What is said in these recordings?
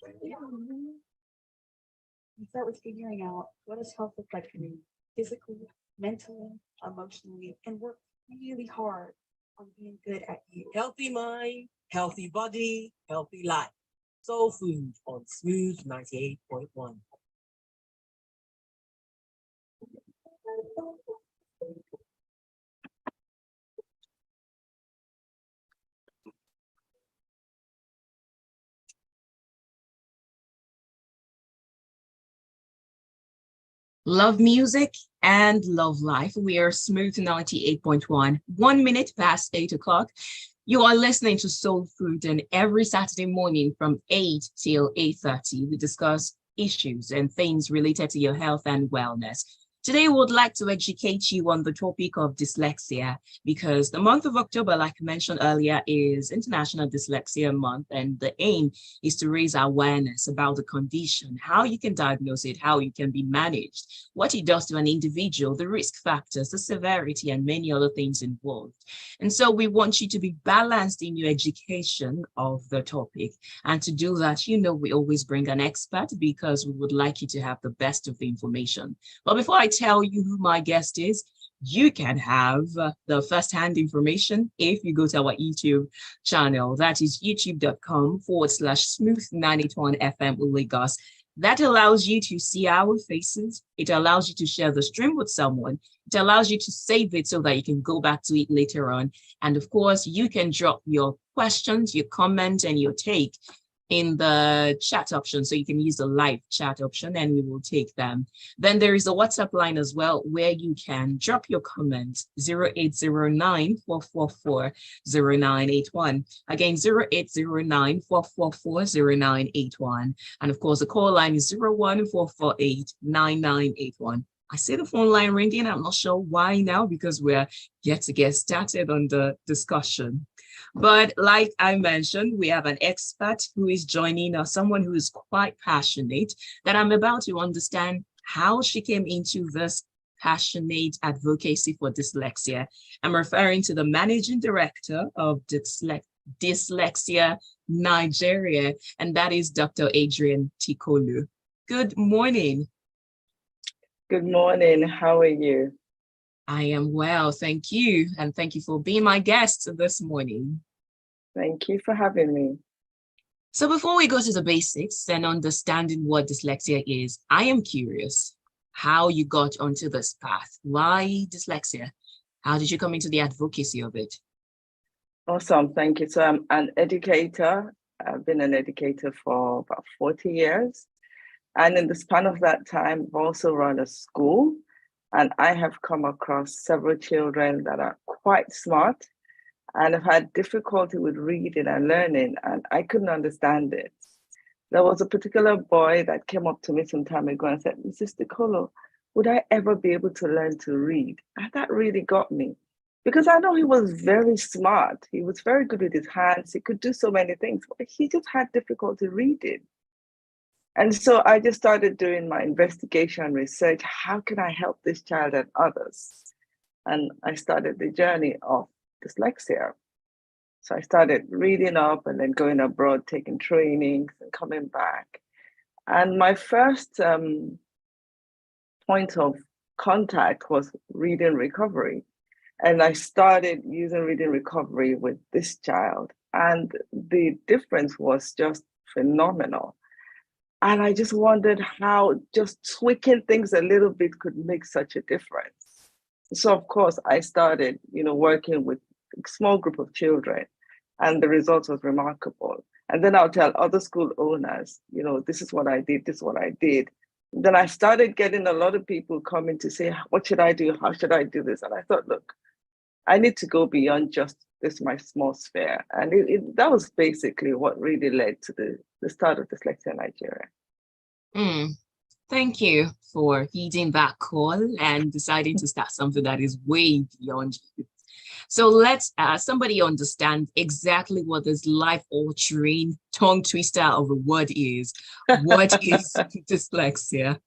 We start with figuring out what does health look like for me physically, mentally, emotionally, and work really hard on being good at you. Healthy mind, healthy body, healthy life. Soul Food on Smooth 98.1. Love music and love life. We are Smooth 98.1, 1 minute past 8 o'clock. You are listening to Soul Food, and every Saturday morning from 8 till 8:30, we discuss issues and things related to your health and wellness. Today, we would like to educate you on the topic of dyslexia because the month of October, like I mentioned earlier, is International Dyslexia Month, and the aim is to raise awareness about the condition, how you can diagnose it, how it can be managed, what it does to an individual, the risk factors, the severity, and many other things involved. And so we want you to be balanced in your education of the topic. And to do that, we always bring an expert because we would like you to have the best of the information. But before I tell you who my guest is, you can have the first-hand information if you go to our YouTube channel. That is youtube.com/smooth981FM Lagos. That allows you to see our faces. It allows you to share the stream with someone. It allows you to save it so that you can go back to it later on. And of course, you can drop your questions, your comments, and your take in the chat option. So you can use the live chat option and we will take them. Then there is a WhatsApp line as well where you can drop your comments 0809-444-0981. Again, 0809-444-0981. And of course, the call line is 01448-9981. I see the phone line ringing. I'm not sure why now because we're yet to get started on the discussion. But like I mentioned, we have an expert who is joining us, someone who is quite passionate, that I'm about to understand how she came into this passionate advocacy for dyslexia. I'm referring to the managing director of Dyslexia Nigeria, and that is Dr. Adrian Tikolu. Good morning. Good morning. How are you? I am well, thank you. And thank you for being my guest this morning. Thank you for having me. So before we go to the basics and understanding what dyslexia is, I am curious how you got onto this path. Why dyslexia? How did you come into the advocacy of it? Awesome. Thank you. So I'm an educator. I've been an educator for about 40 years. And in the span of that time, I've also run a school. And I have come across several children that are quite smart and have had difficulty with reading and learning, and I couldn't understand it. There was a particular boy that came up to me some time ago and said, Mrs. Nicolo, would I ever be able to learn to read? And that really got me because I know he was very smart. He was very good with his hands. He could do so many things, but he just had difficulty reading. And so I just started doing my investigation and research. How can I help this child and others? And I started the journey of dyslexia. So I started reading up and then going abroad, taking trainings and coming back. And my first point of contact was reading recovery. And I started using reading recovery with this child. And the difference was just phenomenal. And I just wondered how just tweaking things a little bit could make such a difference. So of course I started, working with a small group of children, and the result was remarkable. And then I'll tell other school owners, this is what I did, this is what I did. And then I started getting a lot of people coming to say, what should I do? How should I do this? And I thought, look, I need to go beyond just this, my small sphere. And that was basically what really led to the start of Dyslexia Nigeria. Thank you for heeding that call and deciding to start something that is way beyond you. So let's somebody understand exactly what this life-altering tongue twister of a word is. What is dyslexia?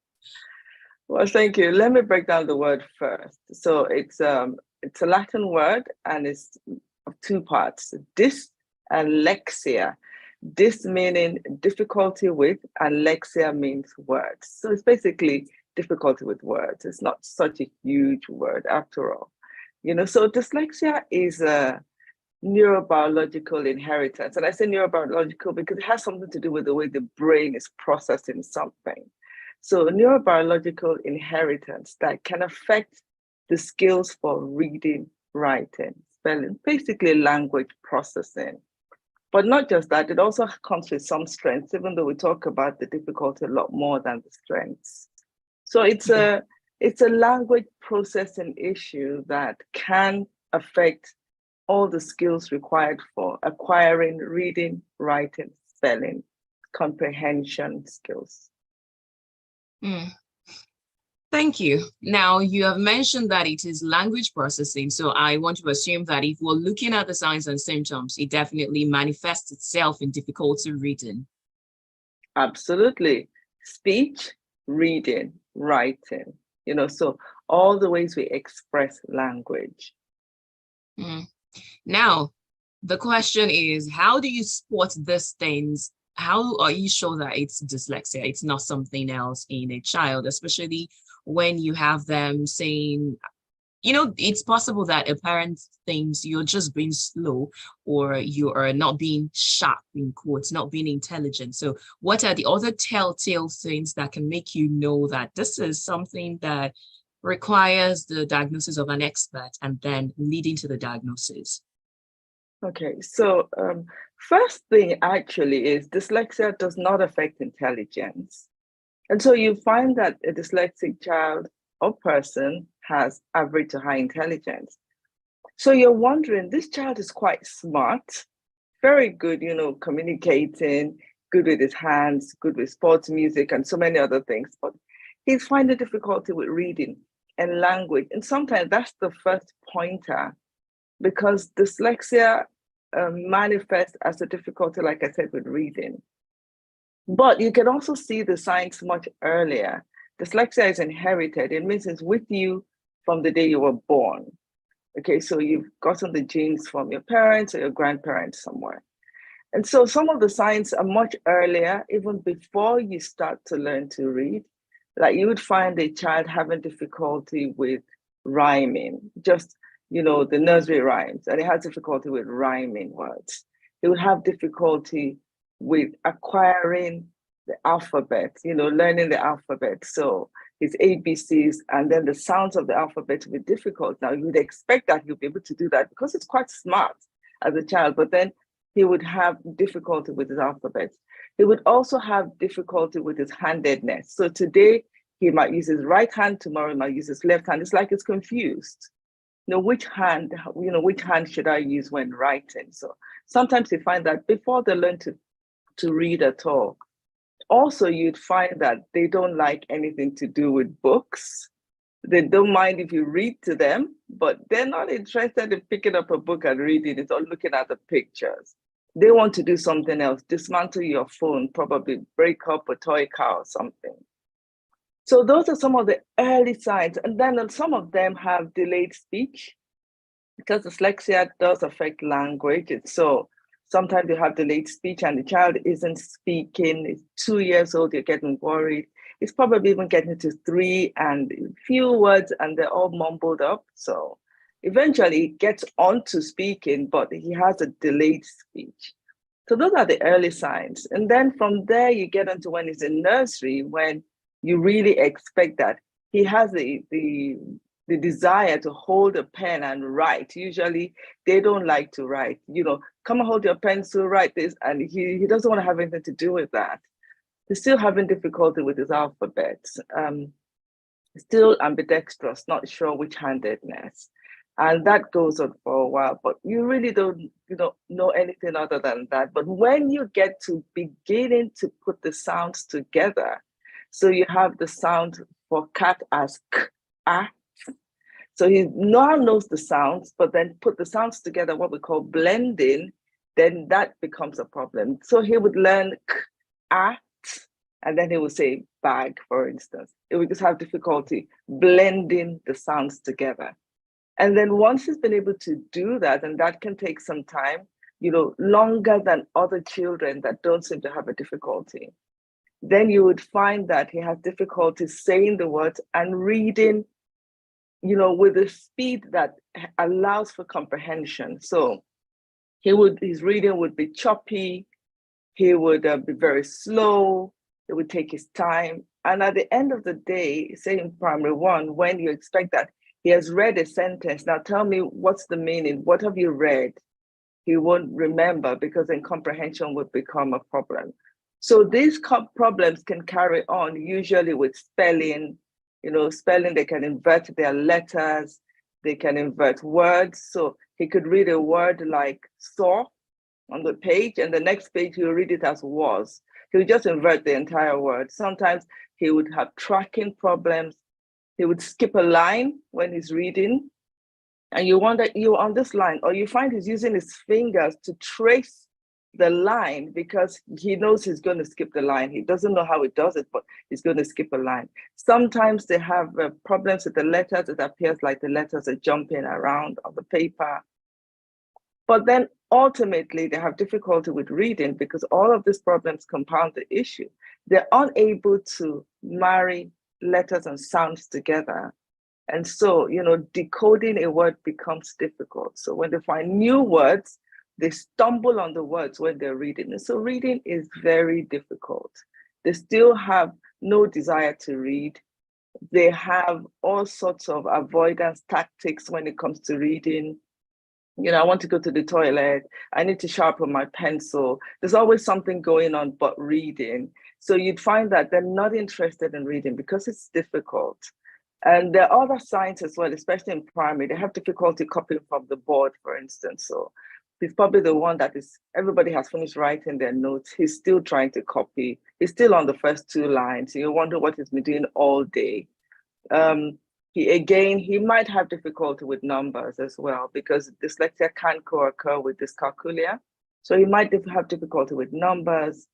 Well, thank you. Let me break down the word first. So it's a Latin word and it's of two parts, dys and lexia. Dys meaning difficulty with, and lexia means words. So it's basically difficulty with words. It's not such a huge word after all. So dyslexia is a neurobiological inheritance. And I say neurobiological because it has something to do with the way the brain is processing something. So neurobiological inheritance that can affect the skills for reading, writing, spelling, basically language processing. But not just that, it also comes with some strengths, even though we talk about the difficulty a lot more than the strengths. So it's a language processing issue that can affect all the skills required for acquiring reading, writing, spelling, comprehension skills. Thank you. Now, you have mentioned that it is language processing. So I want to assume that if we're looking at the signs and symptoms, it definitely manifests itself in difficulty reading. Absolutely. Speech, reading, writing, so all the ways we express language. Now, the question is, how do you spot these things? How are you sure that it's dyslexia? It's not something else in a child, especially when you have them saying, it's possible that a parent thinks you're just being slow or you are not being sharp, in quotes, not being intelligent. So what are the other telltale things that can make you know that this is something that requires the diagnosis of an expert and then leading to the diagnosis? Okay, so first thing actually is dyslexia does not affect intelligence. And so you find that a dyslexic child or person has average to high intelligence. So you're wondering, this child is quite smart, very good, communicating, good with his hands, good with sports, music, and so many other things. But he's finding difficulty with reading and language. And sometimes that's the first pointer, because dyslexia manifests as a difficulty, like I said, with reading. But you can also see the signs much earlier. Dyslexia is inherited. It means it's with you from the day you were born. Okay, so you've gotten the genes from your parents or your grandparents somewhere. And so some of the signs are much earlier, even before you start to learn to read. Like you would find a child having difficulty with rhyming, just, the nursery rhymes, and he has difficulty with rhyming words. He would have difficulty with acquiring the alphabet, learning the alphabet. So his ABCs and then the sounds of the alphabet will be difficult. Now, you would expect that he'll be able to do that because it's quite smart as a child, but then he would have difficulty with his alphabet. He would also have difficulty with his handedness. So today, he might use his right hand, tomorrow he might use his left hand. It's like it's confused. Which hand should I use when writing? So sometimes you find that before they learn to read at all. Also, you'd find that they don't like anything to do with books. They don't mind if you read to them, but they're not interested in picking up a book and reading it or looking at the pictures. They want to do something else, dismantle your phone, probably break up a toy car or something. So those are some of the early signs. And then some of them have delayed speech because dyslexia does affect language. So sometimes you have delayed speech and the child isn't speaking. It's 2 years old, you're getting worried. It's probably even getting to 3 and a few words and they're all mumbled up. So eventually he gets onto speaking, but he has a delayed speech. So those are the early signs. And then from there, you get into when he's in nursery, when you really expect that he has the desire to hold a pen and write. Usually they don't like to write, come and hold your pencil, write this. And he doesn't want to have anything to do with that. He's still having difficulty with his alphabet, still ambidextrous, not sure which-handedness. And that goes on for a while, but you really don't know anything other than that. But when you get to beginning to put the sounds together, so you have the sound for cat as k, a. So he now knows the sounds, but then put the sounds together, what we call blending, then that becomes a problem. So he would learn k, a, t, and then he would say bag, for instance. It would just have difficulty blending the sounds together. And then once he's been able to do that, and that can take some time, longer than other children that don't seem to have a difficulty. Then you would find that he has difficulty saying the words and reading, with a speed that allows for comprehension. So his reading would be choppy. He would be very slow. It would take his time. And at the end of the day, say in primary one, when you expect that he has read a sentence, now tell me what's the meaning? What have you read? He won't remember because then comprehension would become a problem. So these problems can carry on usually with spelling. Spelling, they can invert their letters, they can invert words. So he could read a word like saw on the page, and the next page he'll read it as was. He would just invert the entire word. Sometimes he would have tracking problems. He would skip a line when he's reading, and you wonder, you're on this line, or you find he's using his fingers to trace the line because he knows he's going to skip the line. He doesn't know how he does it, but he's going to skip a line. Sometimes they have problems with the letters. It appears like the letters are jumping around on the paper. But then ultimately, they have difficulty with reading because all of these problems compound the issue. They're unable to marry letters and sounds together. And so, decoding a word becomes difficult. So when they find new words, they stumble on the words when they're reading. And so reading is very difficult. They still have no desire to read. They have all sorts of avoidance tactics when it comes to reading. I want to go to the toilet. I need to sharpen my pencil. There's always something going on but reading. So you'd find that they're not interested in reading because it's difficult. And there are other signs as well, especially in primary. They have difficulty copying from the board, for instance. So he's probably the one that everybody has finished writing their notes. He's still trying to copy. He's still on the first two lines. You wonder what he's been doing all day. He might have difficulty with numbers as well because dyslexia can co-occur with dyscalculia. So he might have difficulty with numbers.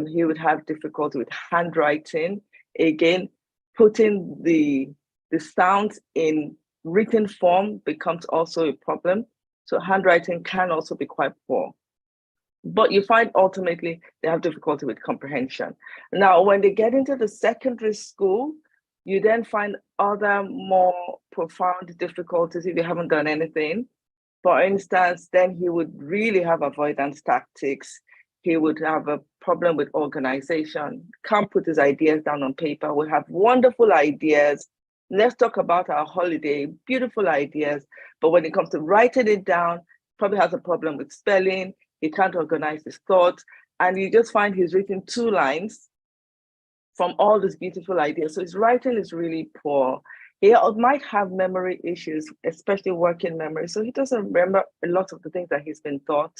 He would have difficulty with handwriting. Again, putting the sounds in written form becomes also a problem. So handwriting can also be quite poor. But you find ultimately they have difficulty with comprehension. Now, when they get into the secondary school, you then find other more profound difficulties if you haven't done anything. For instance, then he would really have avoidance tactics. He would have a problem with organization, can't put his ideas down on paper. We have wonderful ideas. Let's talk about our holiday, beautiful ideas. But when it comes to writing it down, probably has a problem with spelling. He can't organize his thoughts. And you just find he's written 2 lines from all these beautiful ideas. So his writing is really poor. He might have memory issues, especially working memory. So he doesn't remember a lot of the things that he's been taught.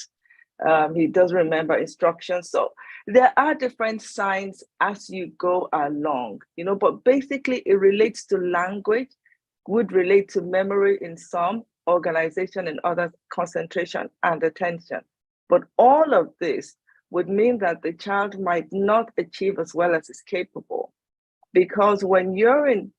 He doesn't remember instructions. So there are different signs as you go along, but basically it relates to language, would relate to memory in some, organization in others, concentration and attention. But all of this would mean that the child might not achieve as well as is capable. Because when you're in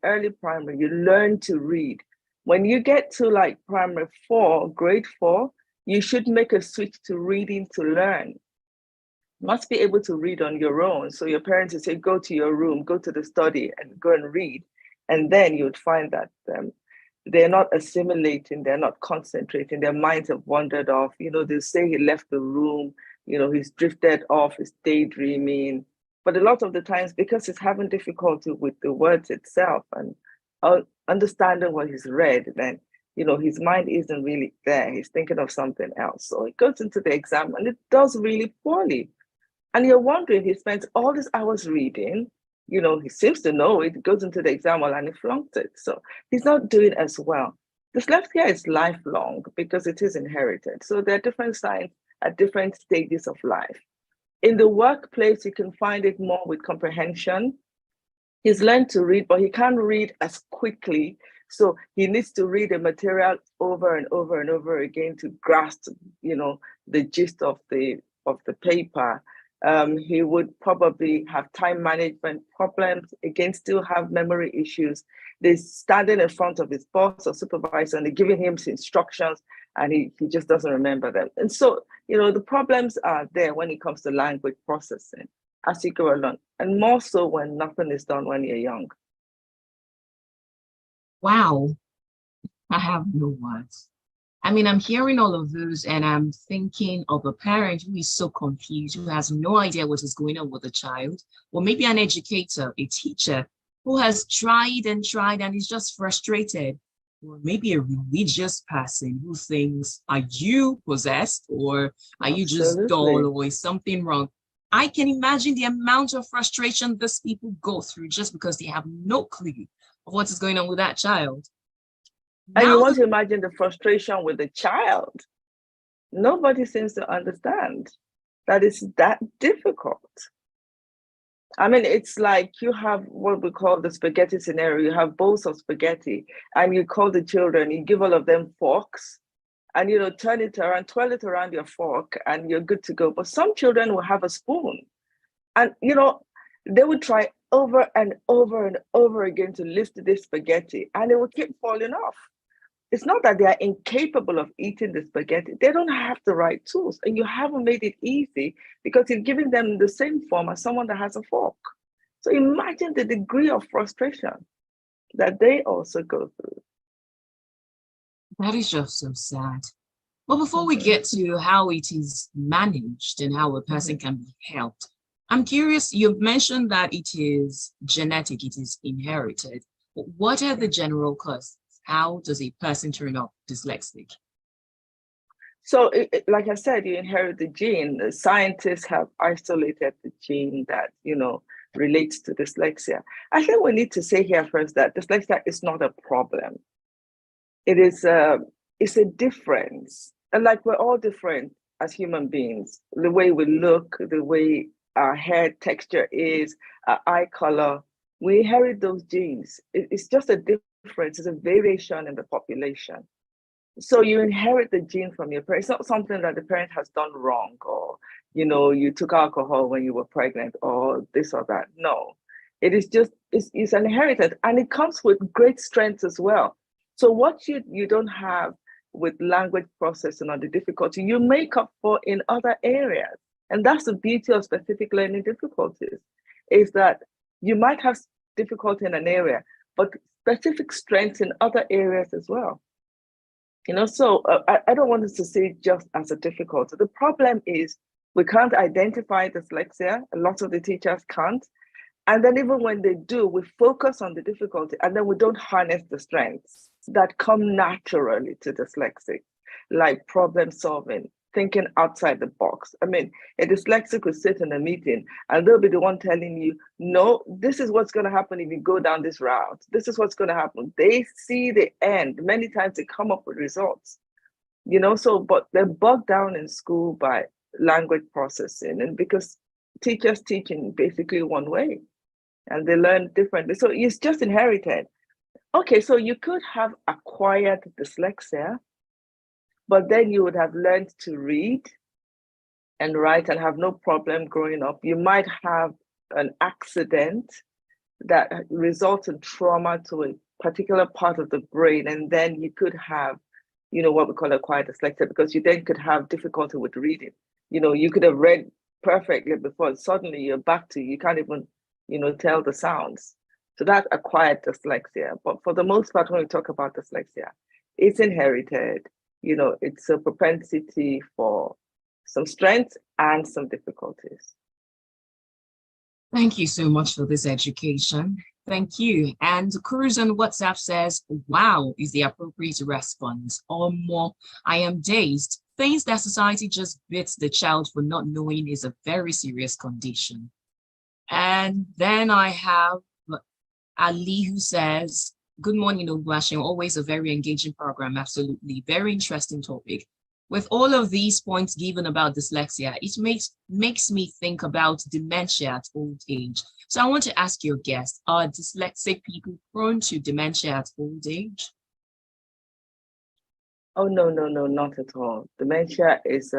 early primary, you learn to read. When you get to like primary 4, grade 4, you should make a switch to reading to learn. You must be able to read on your own. So your parents would say, go to your room, go to the study and go and read. And then you'd find that they're not assimilating, they're not concentrating, their minds have wandered off. They say he left the room, he's drifted off, he's daydreaming. But a lot of the times, because he's having difficulty with the words itself and understanding what he's read, then his mind isn't really there. He's thinking of something else. So he goes into the exam and it does really poorly. And you're wondering, he spends all these hours reading, he seems to know it, goes into the exam and he flunked it. So he's not doing as well. Dyslexia is lifelong because it is inherited. So there are different signs at different stages of life. In the workplace, you can find it more with comprehension. He's learned to read, but he can't read as quickly. So he needs to read the material over and over and over again to grasp, the gist of the paper. He would probably have time management problems, again, still have memory issues. They're standing in front of his boss or supervisor and they're giving him instructions and he just doesn't remember them. And so, the problems are there when it comes to language processing as you go along, and more so when nothing is done when you're young. Wow, I have no words. I mean, I'm hearing all of those and I'm thinking of a parent who is so confused, who has no idea what is going on with the child, or maybe an educator, a teacher who has tried and tried and is just frustrated, or maybe a religious person who thinks, are you possessed or are you just Absolutely. dull or is something wrong? I can imagine the amount of frustration these people go through just because they have no clue of what is going on with that child. And you Now, want to imagine the frustration with the child. Nobody seems to understand that it's that difficult. I mean, it's like you have what we call the spaghetti scenario. You have bowls of spaghetti, and you call the children, you give all of them forks, and turn it around, twirl it around your fork, and you're good to go. But some children will have a spoon, and they would try over and over and over again to lift this spaghetti, and it will keep falling off. It's not that they are incapable of eating the spaghetti. They don't have the right tools, and you haven't made it easy because you're giving them the same form as someone that has a fork. So imagine the degree of frustration that they also go through. that is just so sad. But before we get to how it is managed and how a person can be helped, I'm curious, you've mentioned that it is genetic, it is inherited. But what are the general causes? How does a person turn out dyslexic? So, like I said, you inherit the gene. The scientists have isolated the gene that, relates to dyslexia. I think we need to say here first that dyslexia is not a problem. It's a difference. And like we're all different as human beings, the way we look, the way our hair texture is, our eye color, we inherit those genes. It's just a difference, it's a variation in the population. So you inherit the gene from your parents. It's not something that the parent has done wrong, or you took alcohol when you were pregnant, or this or that. No, it is just it's inherited, and it comes with great strengths as well. So what you don't have with language processing or the difficulty, you make up for in other areas. And that's the beauty of specific learning difficulties, is that you might have difficulty in an area, but specific strengths in other areas as well. So I don't want us to see it just as a difficulty. The problem is we can't identify dyslexia. A lot of the teachers can't. And then even when they do, we focus on the difficulty and then we don't harness the strengths that come naturally to dyslexic, like problem solving, thinking outside the box. I mean, a dyslexic will sit in a meeting and they'll be the one telling you, no, this is what's going to happen if you go down this route. This is what's going to happen. They see the end. Many times they come up with results, but they're bogged down in school by language processing, and because teachers teach in basically one way and they learn differently. So it's just inherited. Okay, so you could have acquired dyslexia, but then you would have learned to read and write and have no problem growing up. You might have an accident that results in trauma to a particular part of the brain, and then you could have, what we call acquired dyslexia, because you then could have difficulty with reading. You could have read perfectly before, suddenly you're back to, you can't even, tell the sounds. So that's acquired dyslexia. But for the most part, when we talk about dyslexia, it's inherited. It's a propensity for some strengths and some difficulties. Thank you so much for this education. Thank you. And Cruz on WhatsApp says, wow, is the appropriate response. Or more, I am dazed. Things that society just beats the child for not knowing is a very serious condition. And then I have Ali who says, good morning, Ogwashing. Always a very engaging program. Absolutely. Very interesting topic. With all of these points given about dyslexia, it makes me think about dementia at old age. So I want to ask your guest, are dyslexic people prone to dementia at old age? Oh, no, not at all. Dementia is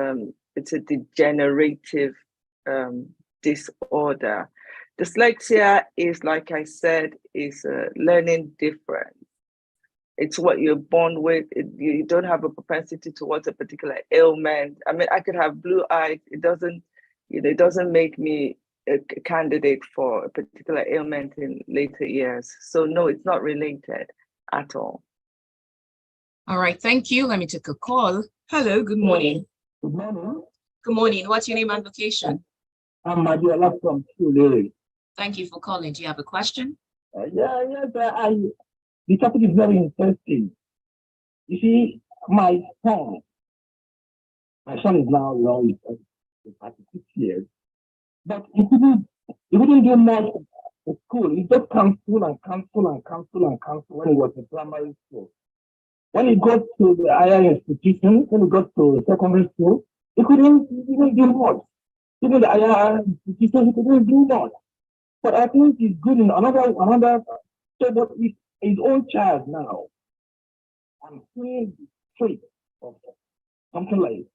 it's a degenerative disorder. Dyslexia is, like I said, is a learning difference. It's what you're born with. You don't have a propensity towards a particular ailment. I mean, I could have blue eyes. It doesn't make me a candidate for a particular ailment in later years. So no, it's not related at all. All right, thank you. Let me take a call. Hello, good morning. Good morning. Good morning. What's your name and location? I'm Madiola from Tulare. Thank you for calling. Do you have a question? The topic is very interesting. You see, my son is now young, 36 years, but he wouldn't do much at school. He just cancel and cancel and cancel and cancel when he was in primary school. When he got to the higher institution, when he got to secondary school, he didn't do much. Even the higher institution, he couldn't do much. But I think he's good in another so but his own child now. I'm seeing the trait of something like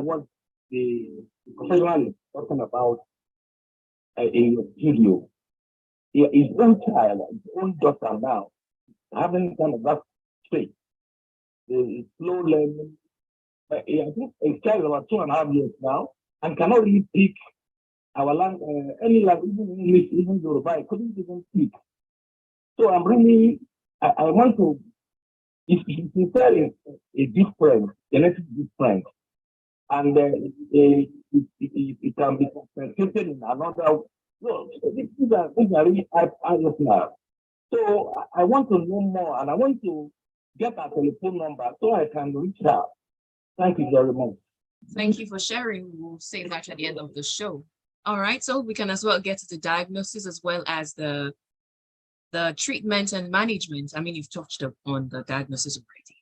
what the professional is talking about in your video. His own child, his own daughter now, having kind of that trait. The slow learning. I think a child is about 2.5 years now and cannot really speak our language, any language, even English, even Yoruba, I couldn't even speak. So I'm really, I want to, if you tell a different, genetic difference, and it can be compensated in another, no, these are really eye-opener. So I want to know more, and I want to get a telephone number so I can reach out. Thank you very much. Thank you for sharing. We'll say that at the end of the show. All right, so we can as well get to the diagnosis as well as the treatment and management. I mean, you've touched on the diagnosis already.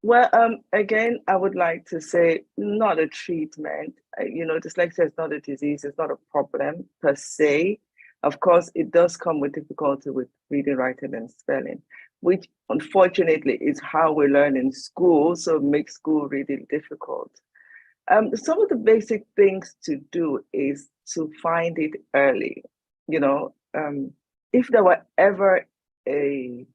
Well, again, I would like to say not a treatment. Dyslexia is not a disease. It's not a problem per se. Of course, it does come with difficulty with reading, writing, and spelling, which unfortunately is how we learn in school. So it makes school really difficult. Some of the basic things to do is to find it early. If there were ever a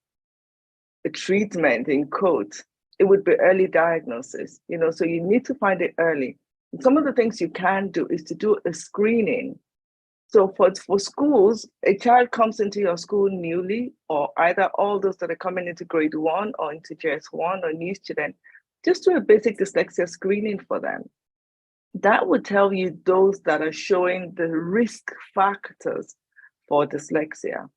treatment in quotes, it would be early diagnosis. So you need to find it early. And some of the things you can do is to do a screening. So for schools, a child comes into your school newly, or either all those that are coming into grade 1 or into JS1 or new student, just do a basic dyslexia screening for them. That would tell you those that are showing the risk factors for dyslexia.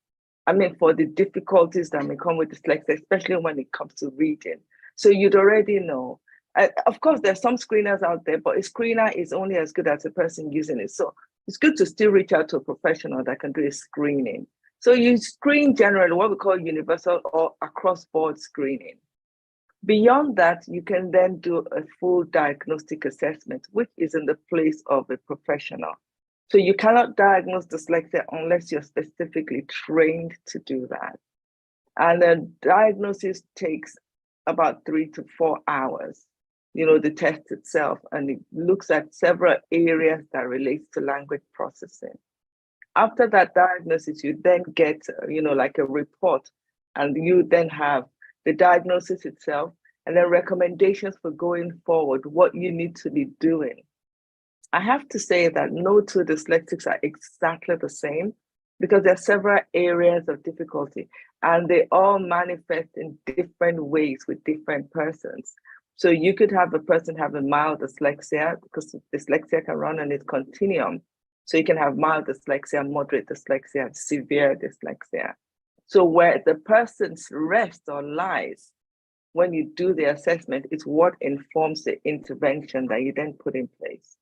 I mean, for the difficulties that may come with dyslexia, especially when it comes to reading. So you'd already know. Of course, there's some screeners out there, but a screener is only as good as the person using it. So it's good to still reach out to a professional that can do a screening. So you screen generally what we call universal or across-board screening. Beyond that, you can then do a full diagnostic assessment, which is in the place of a professional. So you cannot diagnose dyslexia unless you're specifically trained to do that. And the diagnosis takes about 3 to 4 hours, the test itself, and it looks at several areas that relates to language processing. After that diagnosis, you then get, like a report, and you then have the diagnosis itself, and then recommendations for going forward, what you need to be doing. I have to say that no two dyslexics are exactly the same because there are several areas of difficulty and they all manifest in different ways with different persons. So you could have a person have a mild dyslexia because dyslexia can run on its continuum. So you can have mild dyslexia, moderate dyslexia, and severe dyslexia. So where the person's rests or lies when you do the assessment is what informs the intervention that you then put in place.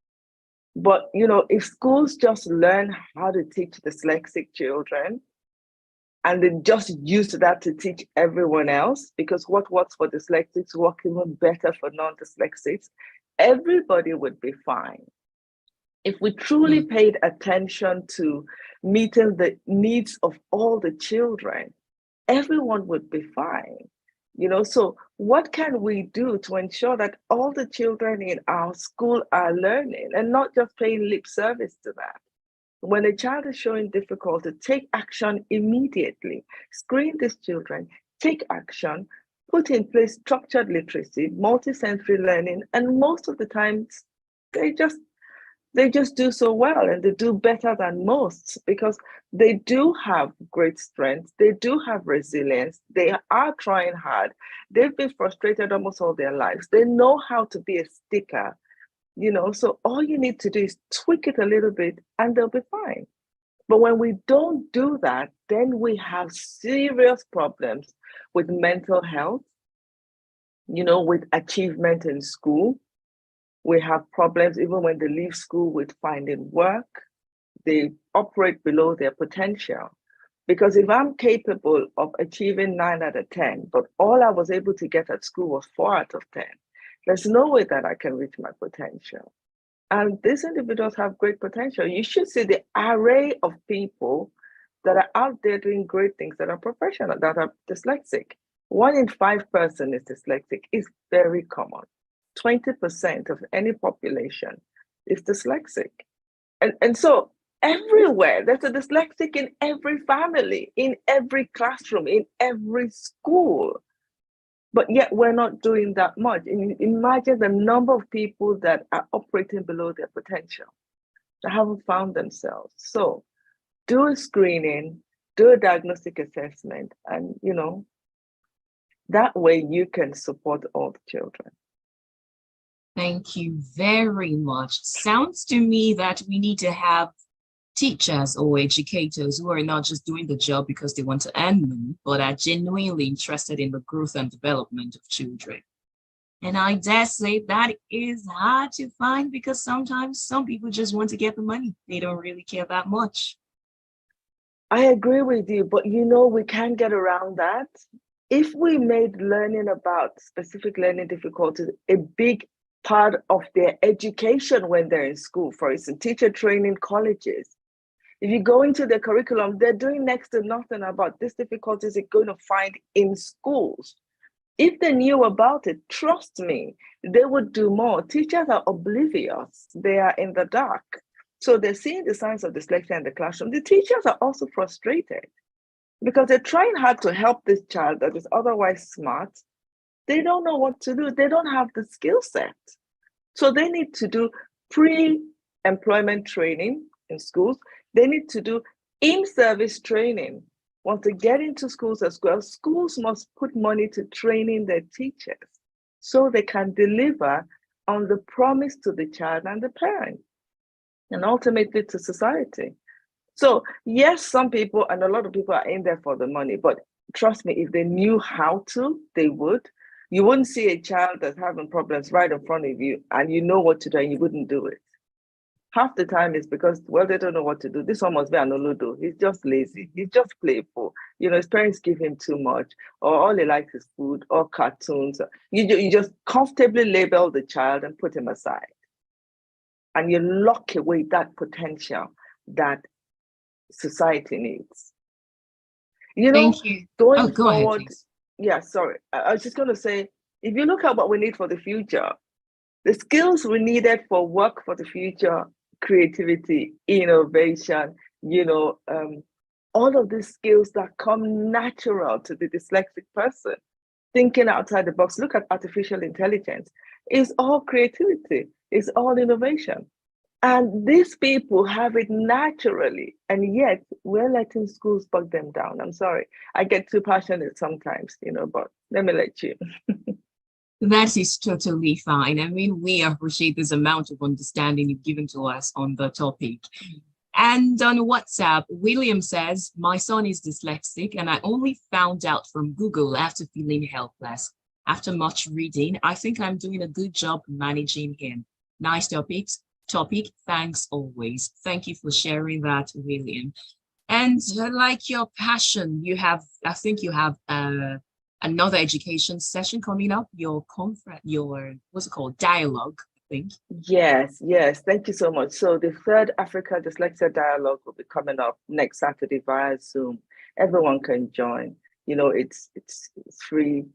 But, if schools just learn how to teach dyslexic children and they just use that to teach everyone else, because what works for dyslexics works even better for non-dyslexics, everybody would be fine. If we truly paid attention to meeting the needs of all the children, everyone would be fine. So what can we do to ensure that all the children in our school are learning and not just paying lip service to that? When a child is showing difficulty, take action immediately. Screen these children, take action, put in place structured literacy, multisensory learning, and most of the times they just do so well, and they do better than most because they do have great strength, they do have resilience, they are trying hard, they've been frustrated almost all their lives, they know how to be a sticker, so all you need to do is tweak it a little bit and they'll be fine. But when we don't do that, then we have serious problems with mental health, with achievement in school. We have problems even when they leave school with finding work. They operate below their potential. Because if I'm capable of achieving 9 out of 10, but all I was able to get at school was 4 out of 10, there's no way that I can reach my potential. And these individuals have great potential. You should see the array of people that are out there doing great things, that are professional, that are dyslexic. 1 in 5 person is dyslexic. It's very common. 20% of any population is dyslexic. And so everywhere, there's a dyslexic in every family, in every classroom, in every school. But yet we're not doing that much. Imagine the number of people that are operating below their potential, that haven't found themselves. So do a screening, do a diagnostic assessment, and that way you can support all the children. Thank you very much. Sounds to me that we need to have teachers or educators who are not just doing the job because they want to earn money, but are genuinely interested in the growth and development of children. And I dare say that is hard to find because sometimes some people just want to get the money. They don't really care that much. I agree with you, but we can't get around that. If we made learning about specific learning difficulties a big part of their education when they're in school, for instance, teacher training colleges, if you go into the curriculum, they're doing next to nothing about these difficulties they're going to find in schools. If they knew about it, trust me, they would do more. Teachers are oblivious. They are in the dark. So they're seeing the signs of dyslexia in the classroom. The teachers are also frustrated because they're trying hard to help this child that is otherwise smart. They don't know what to do. They don't have the skill set. So they need to do pre-employment training in schools. They need to do in-service training. Once they get into schools as well, schools must put money to training their teachers so they can deliver on the promise to the child and the parent, and ultimately to society. So yes, some people and a lot of people are in there for the money, but trust me, if they knew how to, they would. You wouldn't see a child that's having problems right in front of you and you know what to do and you wouldn't do it. Half the time is because, they don't know what to do. This one must be an olodo. He's just lazy. He's just playful. His parents give him too much, or all he likes is food or cartoons. You just comfortably label the child and put him aside. And you lock away that potential that society needs. Thank you. Going go ahead, forward, please. Yeah, sorry. I was just going to say, if you look at what we need for the future, the skills we needed for work for the future, creativity, innovation, all of these skills that come natural to the dyslexic person, thinking outside the box, look at artificial intelligence, it's all creativity, it's all innovation. And these people have it naturally, and yet we're letting schools bog them down. I'm sorry, I get too passionate sometimes, but let me let you. That is totally fine. I mean, we appreciate this amount of understanding you've given to us on the topic. And on WhatsApp, William says, my son is dyslexic and I only found out from Google after feeling helpless. After much reading, I think I'm doing a good job managing him. Nice topic. Thanks always. Thank you for sharing that, William. And like your passion, I think you have another education session coming up, your conference, what's it called? Dialogue, I think. Yes. Thank you so much. So the third Africa Dyslexia Dialogue will be coming up next Saturday via Zoom. Everyone can join. It's free,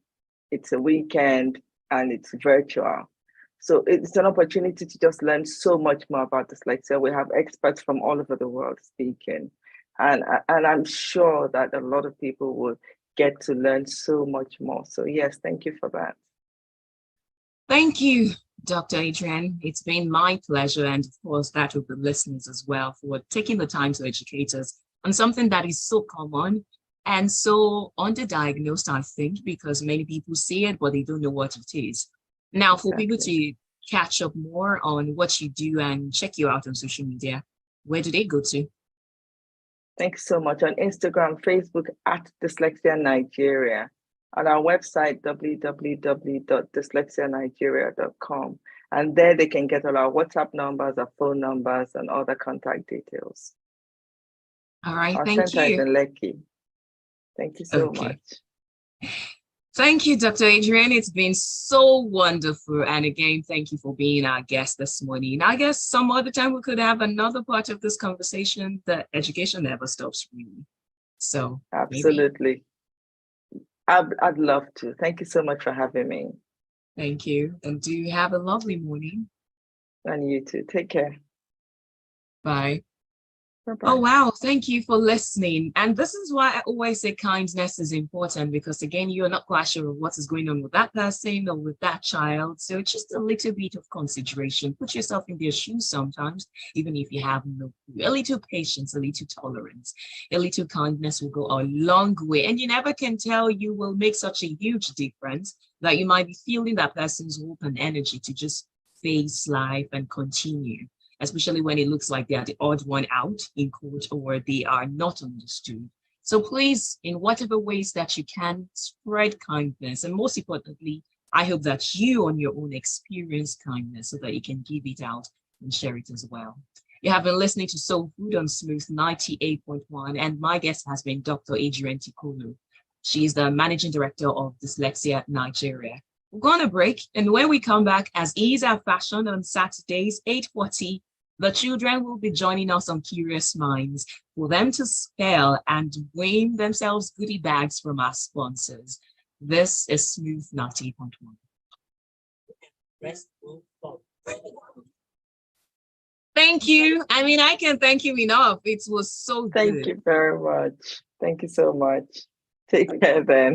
it's a weekend, and it's virtual. So it's an opportunity to just learn so much more about dyslexia. We have experts from all over the world speaking. And I'm sure that a lot of people will get to learn so much more. So yes, thank you for that. Thank you, Dr. Adrian. It's been my pleasure, and of course that of the listeners as well, for taking the time to educate us on something that is so common and so underdiagnosed, I think, because many people see it, but they don't know what it is. Now, for people to catch up more on what you do and check you out on social media, where do they go to? Thanks so much. On Instagram, Facebook at Dyslexia Nigeria, on our website, www.dyslexianigeria.com. And there they can get all our WhatsApp numbers, our phone numbers, and other contact details. All right, Our thank center is you. in Lekki. Thank you so much. Thank you, Dr. Adrian. It's been so wonderful. And again, thank you for being our guest this morning. I guess some other time we could have another part of this conversation. The education never stops, really. So absolutely. Maybe. I'd love to. Thank you so much for having me. Thank you. And do have a lovely morning. And you too. Take care. Bye. Bye-bye. Oh, wow. Thank you for listening. And this is why I always say kindness is important, because again, you're not quite sure of what is going on with that person or with that child. So just a little bit of consideration. Put yourself in their shoes sometimes, even if you have no clue. A little patience, a little tolerance, a little kindness will go a long way. And you never can tell, you will make such a huge difference that you might be feeling that person's hope and energy to just face life and continue, especially when it looks like they are the odd one out in court or they are not understood. So please, in whatever ways that you can, spread kindness. And most importantly, I hope that you on your own experience kindness so that you can give it out and share it as well. You have been listening to Soul Food on Smooth 98.1, and my guest has been Dr. Adrian Tikolu. She is the Managing Director of Dyslexia Nigeria. We're going to break, and when we come back, as is our fashion on Saturdays, 8:40, the children will be joining us on Curious Minds for them to spell and win themselves goodie bags from our sponsors. This is Smooth 90.1. Thank you. I mean, I can't thank you enough. It was so good. Thank you very much. Thank you so much. Take care then.